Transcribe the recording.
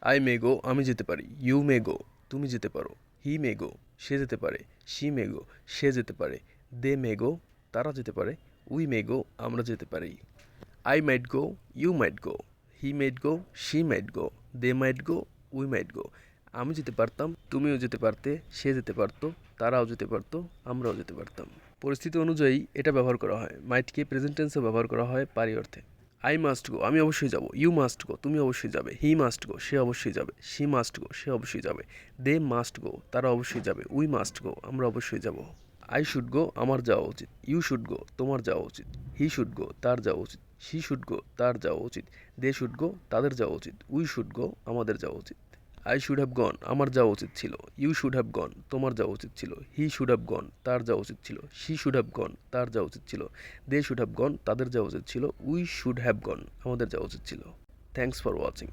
I may গো, আমি যেতে পারি। ইউ মে গো, তুমি যেতে পারো। হি মে গো, সে যেতে পারে। শি মে গো, সে যেতে পারে। দে মে গো, তারা যেতে পারে। উই মে গো, আমরা যেতে পারি। I might go, you might go. He might go, she might go. They might go, we might go. আমি যেতে পারতাম, তুমিও যেতে পারতে, সে যেতে পারতো, তারাও যেতে পারতো, আমরাও যেতে পারতাম। পরিস্থিতি অনুযায়ী এটা ব্যবহার করা হয়। মাইটকে প্রেজেন্ট টেন্সে ব্যবহার করা হয় পারি অর্থে। আই মাস্ট গো, আমি অবশ্যই যাব। ইউ মাস্ট গো, তুমি অবশ্যই যাবে। হি মাস্ট গো, সে অবশ্যই যাবে। শি মাস্ট গো, সে অবশ্যই যাবে। দে মাস্ট গো, তারা অবশ্যই যাবে। উই মাস্ট গো, আমরা অবশ্যই যাব। আই শুড গো, আমার যাওয়া উচিত। ইউ শুড গো, তোমার যাওয়া উচিত। হি শুড গো, তার যাওয়া উচিত। শি শুড গো, তার যাওয়া উচিত। দে শুড গো, তাদের যাওয়া উচিত। উই শুড গো, আমাদের যাওয়া উচিত। আই শুড হ্যাভ গন, আমার যাওয়া উচিত ছিল। ইউ শুড হ্যাভ গন, তোমার যাওয়া উচিত ছিল। হি শুড হ্যাভ গন, তার যাওয়া উচিত ছিল। শি শুড হ্যাভ গন, তার যাওয়া উচিত ছিল। দে শুড হ্যাভ গন, তাদের যাওয়া উচিত ছিল। উই শুড হ্যাভ গন, আমাদের যাওয়া উচিত ছিল। Thanks for watching.